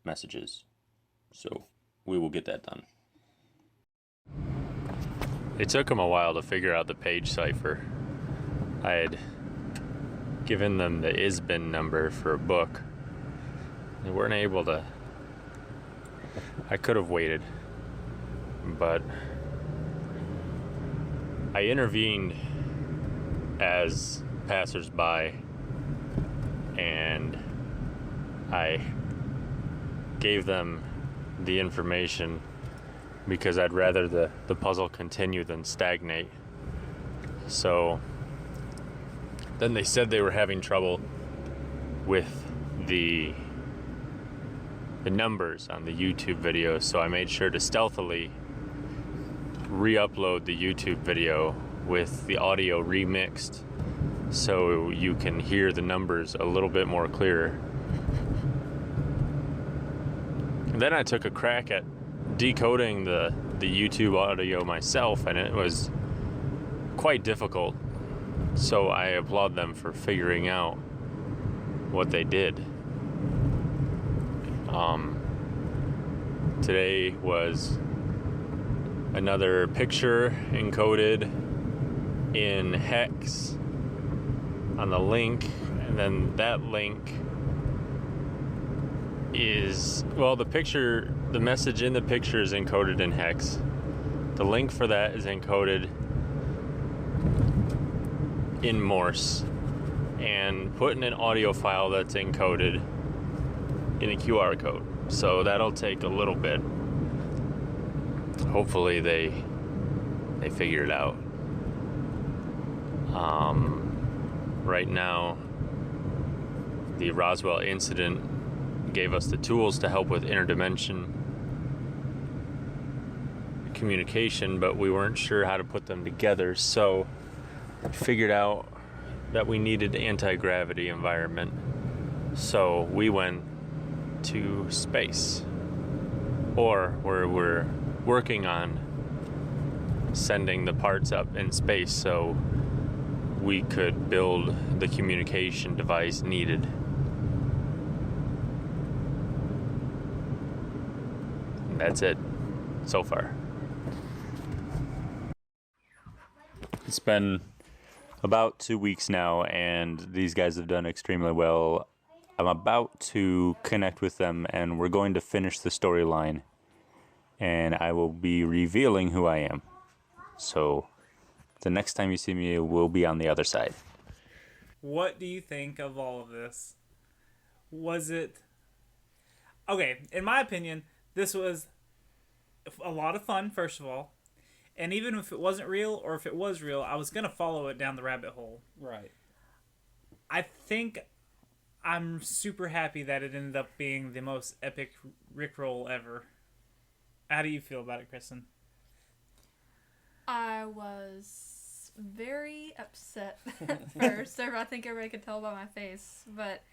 messages. So we will get that done. It took them a while to figure out the page cipher. I had given them the ISBN number for a book. They weren't able to. I could have waited, but I intervened as passersby, and I gave them the information because I'd rather the puzzle continue than stagnate. So then they said they were having trouble with the numbers on the YouTube video, so I made sure to stealthily re-upload the YouTube video with the audio remixed so you can hear the numbers a little bit more clearer. And then I took a crack at decoding the YouTube audio myself, and it was quite difficult. So I applaud them for figuring out what they did. Today was another picture encoded in hex on the link, and then that link is, well, the message in the picture is encoded in hex. The link for that is encoded in Morse and put in an audio file that's encoded in a QR code. So that'll take a little bit. Hopefully they figure it out. Right now, the Roswell incident gave us the tools to help with interdimension communication, but we weren't sure how to put them together, so we figured out that we needed anti-gravity environment. So we went to space, or we're working on sending the parts up in space so we could build the communication device needed. That's it so far. It's been about 2 weeks now, and these guys have done extremely well. I'm about to connect with them, and we're going to finish the storyline, and I will be revealing who I am. So the next time you see me, we'll be on the other side. What do you think of all of this? Was it... Okay, in my opinion, this was a lot of fun, first of all. And even if it wasn't real, or if it was real, I was going to follow it down the rabbit hole. Right. I think I'm super happy that it ended up being the most epic Rickroll ever. How do you feel about it, Kristen? I was very upset at first. I think everybody could tell by my face, but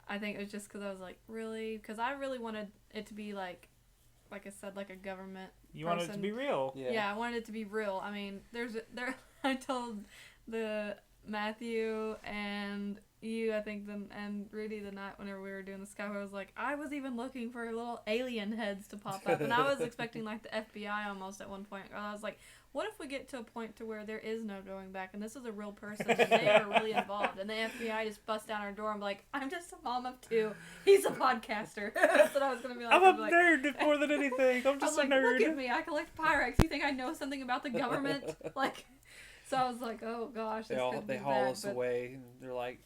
I think it was just because I was like, really? Because I really wanted it to be like I said, like a government. You wanted it to be real. Yeah, I wanted it to be real. I mean, I told the Matthew and you, I think, and Rudy the night whenever we were doing the Skyway, I was like, I was even looking for little alien heads to pop up, and I was expecting like the FBI almost at one point. I was like, what if we get to a point to where there is no going back, and this is a real person, and they are really involved, and the FBI just busts down our door and be like, I'm just a mom of two. He's a podcaster. That's what I was gonna be like. I'm a nerd more than anything. I'm just a nerd. Look at me. I collect Pyrex. You think I know something about the government? Like, so I was like, oh gosh, they haul us away, and they're like,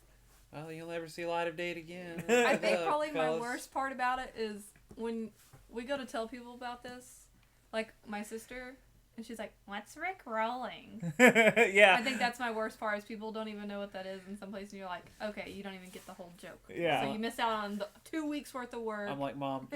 well, you'll never see light of day again. I think probably my worst part about it is when we go to tell people about this, like my sister, and she's like, what's Rick rolling? Yeah. I think that's my worst part is people don't even know what that is in some places, and you're like, okay, you don't even get the whole joke. Yeah. So you miss out on 2 weeks worth of work. I'm like, Mom,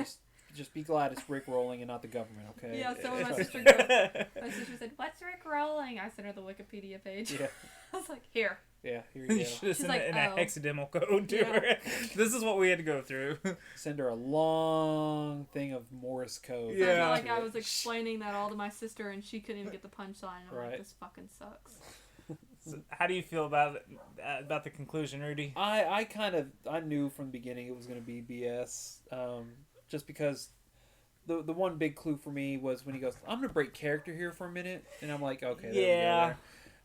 just be glad it's Rick rolling and not the government, okay? Yeah, so when my sister said, what's Rick rolling? I sent her the Wikipedia page. Yeah. I was like, here. Yeah, here you go. You should have sent it in a hexadecimal code to her. This is what we had to go through. Send her a long thing of Morse code. Yeah. I feel like I was explaining that all to my sister, and she couldn't even get the punchline. I'm like, this fucking sucks. So how do you feel about the conclusion, Rudy? I knew from the beginning it was going to be BS, just because the one big clue for me was when he goes, "I'm gonna break character here for a minute," and I'm like, "Okay, Yeah."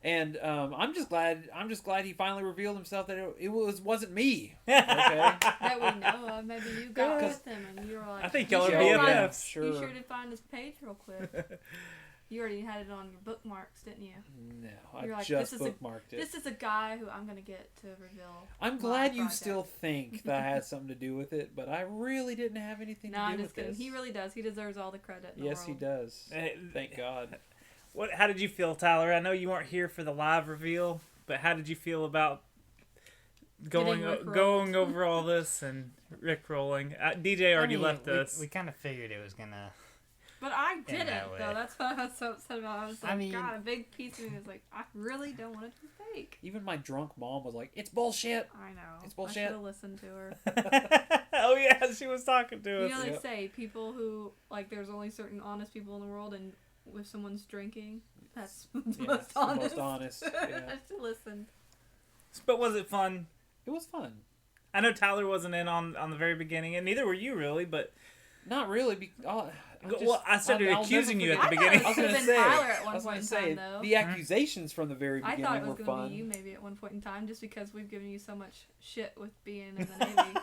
And I'm just glad he finally revealed himself that it wasn't me. Okay, that we know of. Maybe you got with him and you were like, I think y'all are BFFs. Sure. You sure did find his page real quick. You already had it on your bookmarks, didn't you? No, You're I like, just bookmarked it. This is a guy who I'm gonna get to reveal. I'm glad you still think that I had something to do with it, but I really didn't have anything to do I'm with just kidding. this. He really does. He deserves all the credit. In Yes, the world. he does. Thank God. How did you feel, Tyler? I know you weren't here for the live reveal, but how did you feel about going over all this and Rickrolling? DJ already left us. We kind of figured it was gonna. But I didn't, that though. That's what I was so upset about. I was like, I mean, God, a big piece of me was like, I really don't want it to be fake. Even my drunk mom was like, "It's bullshit." I know. It's bullshit. I should have listened to her. Oh yeah, she was talking to us. You know they say people who like there's only certain honest people in the world, and if someone's drinking, that's most honest. Most honest. Yeah. I should listen. But was it fun? It was fun. I know Tyler wasn't in on the very beginning, and neither were you really, but not really. I started accusing you at the beginning. I was going to say, Tyler at one point in time, though. The accusations from the very beginning were fun. I thought it was going to be you maybe at one point in time, just because we've given you so much shit with being in the Navy.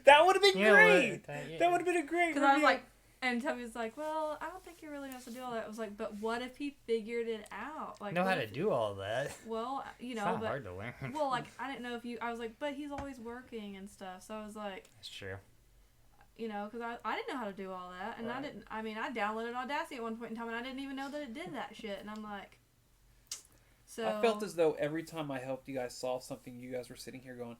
That would have been great. That would have been a great. Because I was like, and Toby was like, "Well, I don't think he really knows how to do all that." I was like, "But what if he figured it out? Like, know how to do all that." Well, you know, it's not but hard to learn. Well, like I didn't know if you. I was like, "But he's always working and stuff." So I was like, "That's true." You know, because I didn't know how to do all that, and I didn't. I mean, I downloaded Audacity at one point in time, and I didn't even know that it did that shit. And I'm like, so I felt as though every time I helped you guys solve something, you guys were sitting here going,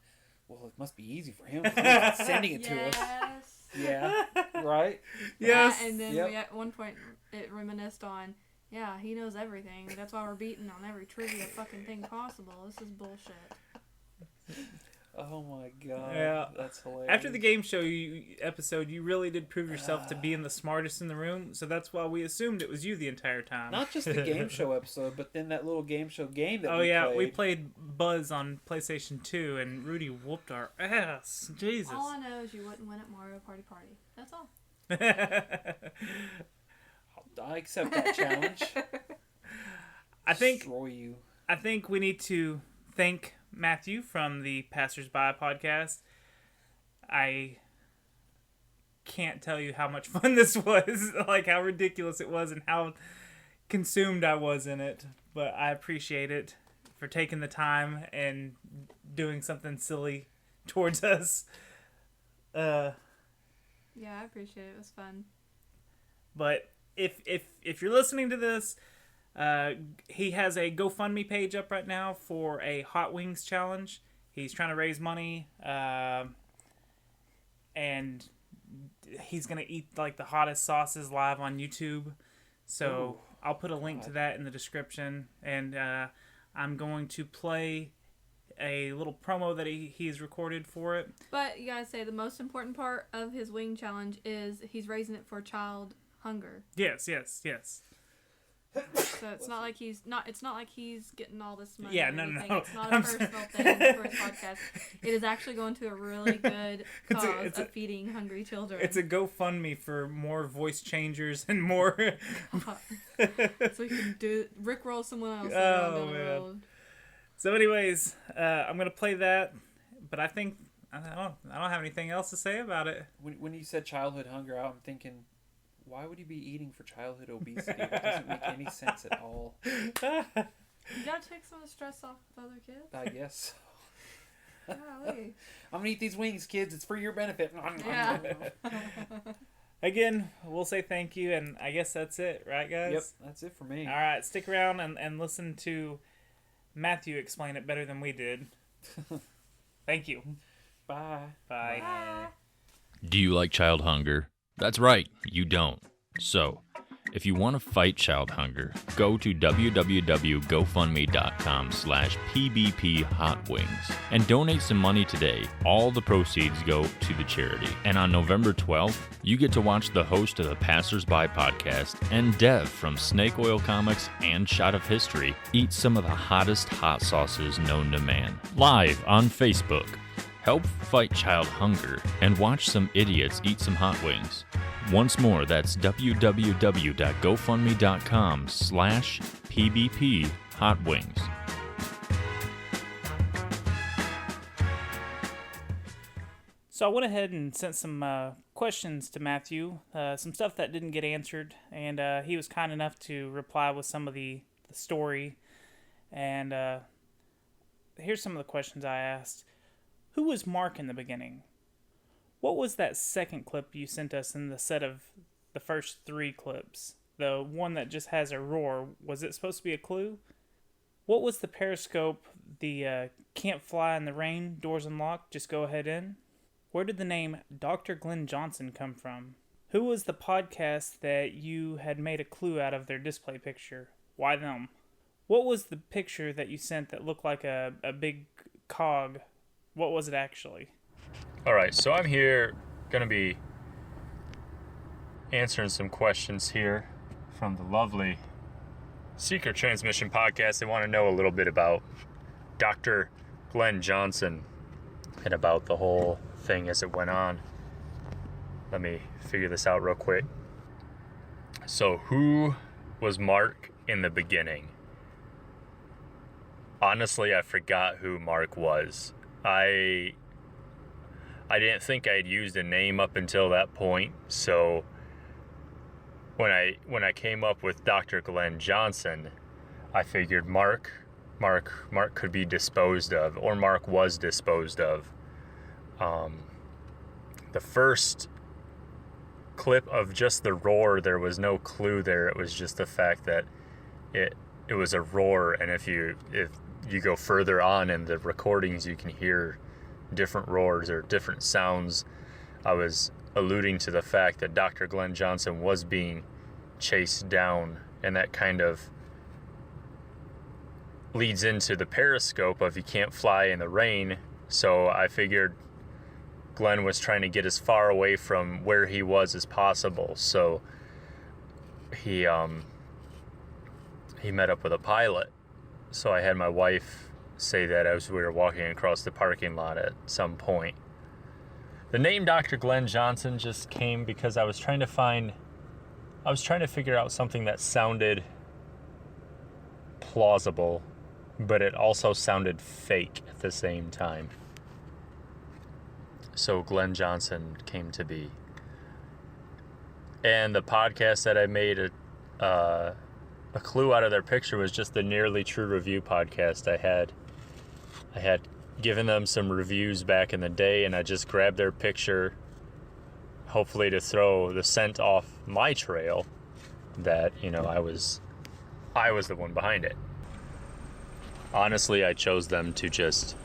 "Well, it must be easy for him. 'Cause he's not sending it to us." Yeah. Right. Yes. And then we at one point it reminisced on, yeah, he knows everything. That's why we're beating on every trivia fucking thing possible. This is bullshit. Oh my God. Yeah. That's hilarious. After the game show episode, you really did prove yourself to being the smartest in the room, so that's why we assumed it was you the entire time. Not just the game show episode, but then that little game show game that we played Buzz on PlayStation 2, and Rudy whooped our ass. Jesus. All I know is you wouldn't win at Mario Party. That's all. I accept that challenge. Destroy you. I think we need to thank Matthew from the Passersby podcast. I can't tell you how much fun this was, like how ridiculous it was and how consumed I was in it, but I appreciate it for taking the time and doing something silly towards us. Yeah, I appreciate it. It was fun. But if you're listening to this, he has a GoFundMe page up right now for a Hot Wings challenge. He's trying to raise money, and he's gonna eat like the hottest sauces live on YouTube. So I'll put a link to that in the description, and I'm going to play a little promo that he's recorded for it. But you gotta say the most important part of his wing challenge is he's raising it for child hunger. Yes. So it's not like he's getting all this money. Yeah, or no. It's not a personal thing for his podcast. It is actually going to a really good cause of feeding hungry children. It's a GoFundMe for more voice changers and more. So he can Rickroll someone else around the world. So, anyways, I'm gonna play that, but I think I don't have anything else to say about it. When you said childhood hunger, I'm thinking, why would you be eating for childhood obesity? It doesn't make any sense at all. You gotta take some of the stress off with other kids. I guess. Golly. I'm gonna eat these wings, kids. It's for your benefit. Yeah. Again, we'll say thank you, and I guess that's it, right, guys? Yep, that's it for me. All right, stick around and listen to Matthew explain it better than we did. Thank you. Bye. Bye. Do you like child hunger? That's right, you don't. So, if you want to fight child hunger, go to www.gofundme.com/pbphotwings and donate some money today. All the proceeds go to the charity. And on November 12th, you get to watch the host of the Passersby podcast and Dev from Snake Oil Comics and Shot of History eat some of the hottest hot sauces known to man. Live on Facebook. Help fight child hunger and watch some idiots eat some hot wings. Once more, that's www.gofundme.com/PBP Hot Wings. So I went ahead and sent some questions to Matthew, some stuff that didn't get answered, and he was kind enough to reply with some of the story. And here's some of the questions I asked. Who was Mark in the beginning? What was that second clip you sent us in the set of the first 3 clips? The one that just has a roar, was it supposed to be a clue? What was the periscope, the can't fly in the rain, doors unlocked, just go ahead in? Where did the name Dr. Glen Johnson come from? Who was the podcast that you had made a clue out of their display picture? Why them? What was the picture that you sent that looked like a big cog? What was it actually? Alright, so I'm here going to be answering some questions here from the lovely Secret Transmission podcast. They want to know a little bit about Dr. Glen Johnson and about the whole thing as it went on. Let me figure this out real quick. So, who was Mark in the beginning? Honestly, I forgot who Mark was. I didn't think I'd used a name up until that point, so when I came up with Dr. Glen Johnson, I figured Mark could be disposed of, or Mark was disposed of. The first clip of just the roar, there was no clue there. It was just the fact that it was a roar, and if you go further on in the recordings, you can hear different roars or different sounds. I was alluding to the fact that Dr. Glen Johnson was being chased down, and that kind of leads into the periscope of you can't fly in the rain. So I figured Glen was trying to get as far away from where he was as possible. So he met up with a pilot. So I had my wife say that as we were walking across the parking lot at some point. The name Dr. Glen Johnson just came because I was trying to figure out something that sounded plausible, but it also sounded fake at the same time. So Glen Johnson came to be. And the podcast that I made a clue out of their picture was just the Nearly True Review podcast. I had given them some reviews back in the day, and I just grabbed their picture, hopefully to throw the scent off my trail that, I was the one behind it. Honestly, I chose them to just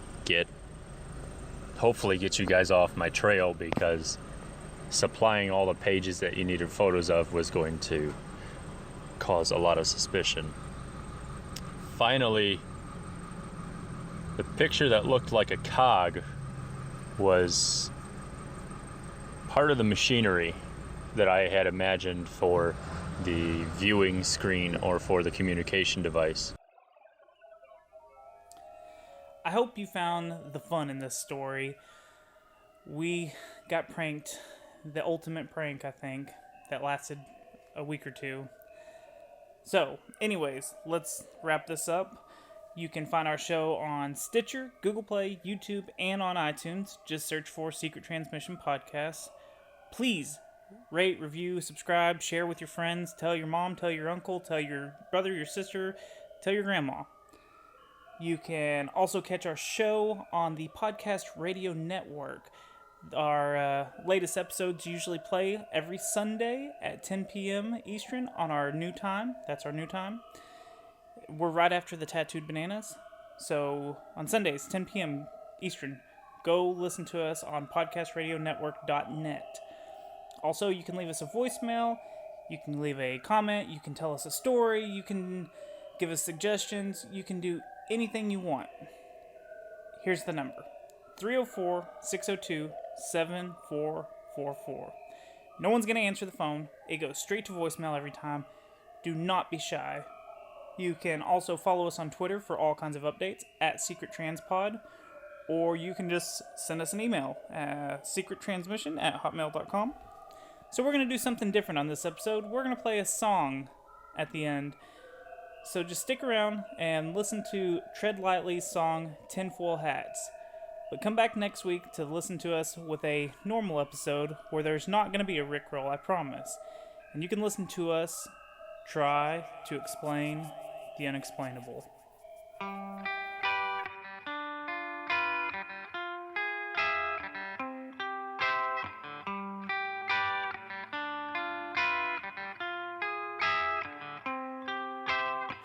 hopefully get you guys off my trail, because supplying all the pages that you needed photos of was going to cause a lot of suspicion. Finally, the picture that looked like a cog was part of the machinery that I had imagined for the viewing screen or for the communication device. I hope you found the fun in this story. We got pranked, the ultimate prank, I think, that lasted a week or two. So, anyways, let's wrap this up. You can find our show on Stitcher, Google Play, YouTube, and on iTunes. Just search for Secret Transmission Podcast. Please rate, review, subscribe, share with your friends, tell your mom, tell your uncle, tell your brother, your sister, tell your grandma. You can also catch our show on the Podcast Radio Network. Our latest episodes usually play every Sunday at 10 p.m. Eastern on our new time. That's our new time. We're right after the Tattooed Bananas. So on Sundays, 10 p.m. Eastern, go listen to us on podcastradionetwork.net. Also, you can leave us a voicemail. You can leave a comment. You can tell us a story. You can give us suggestions. You can do anything you want. Here's the number. 304-602-7444. No one's going to answer the phone. It goes straight to voicemail every time. Do not be shy. You can also follow us on Twitter for all kinds of updates at secrettranspod, or you can just send us an email at secrettransmission@hotmail.com. So we're going to do something different on this episode. We're going to play a song at the end. So just stick around and listen to Tread Lightly's song, Tinfoil Hats. But come back next week to listen to us with a normal episode where there's not going to be a Rickroll, I promise. And you can listen to us try to explain the unexplainable.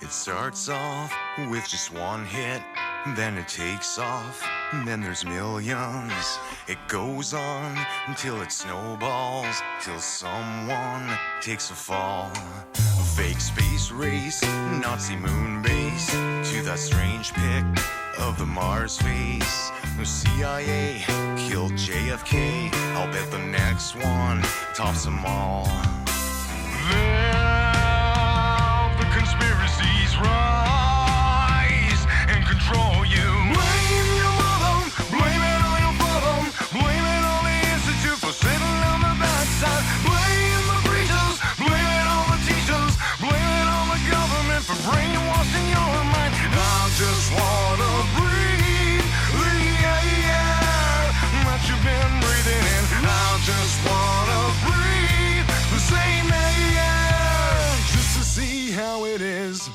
It starts off with just one hit, then it takes off, then there's millions. It goes on until it snowballs, till someone takes a fall. A fake space race, Nazi moon base, to that strange pic of the Mars face. The CIA killed JFK, I'll bet the next one tops them all. Conspiracies rise and control you. Blame your mother, blame it on your father, blame it on the institute for sitting on the backside. Blame the preachers, blame it on the teachers, blame it on the government for brainwashing your mind. I just wanna breathe the air that you've been breathing in. I just wanna breathe the same air just to see how it is.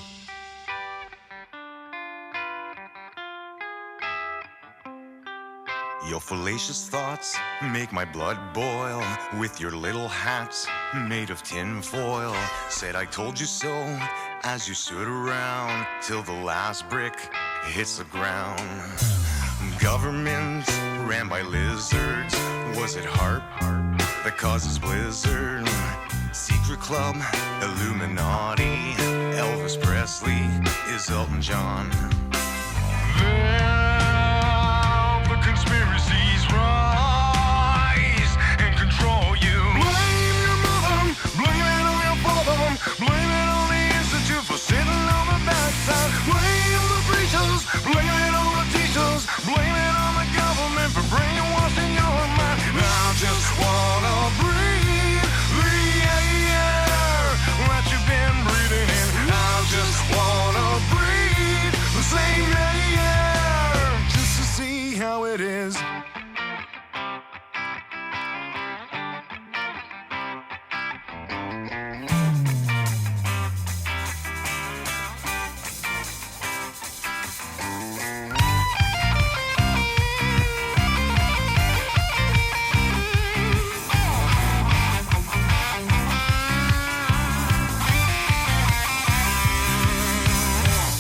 Your fallacious thoughts make my blood boil. With your little hats made of tin foil. Said I told you so as you stood around till the last brick hits the ground. Government ran by lizards. Was it HAARP that causes blizzard? Secret club, Illuminati, Elvis Presley is Elton John. The conspiracies rise and control you. Blame your mother, blame it on your father, blame it on the institute for sitting on the backside. Blame the preachers, blame it on the teachers, blame it on the government for brainwashing your mind. I just wanna breathe the air that you've been breathing in. I just wanna breathe the same air just to see how it is.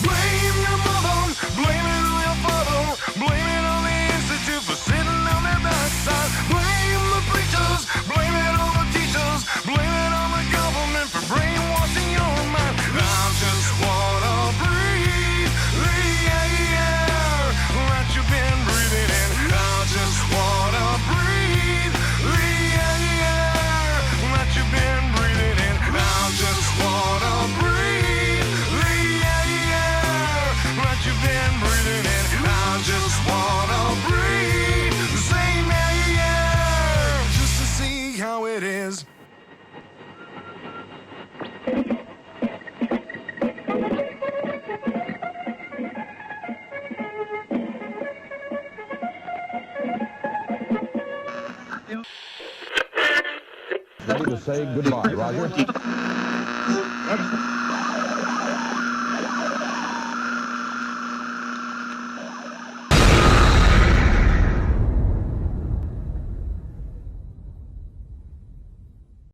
Blame your mother, blame it on your father, blame it on the institute for sitting on their backside. Blame the preachers, blame it on the teachers, blame it on the government for brainwashing your mind. I just wanna breathe the air that you've been breathing in. I just wanna breathe the air that you've been breathing in. I just wanna breathe the air that you've been breathing in. I just wanna breathe the same air just to see how it is. Ready to say goodbye, Roger.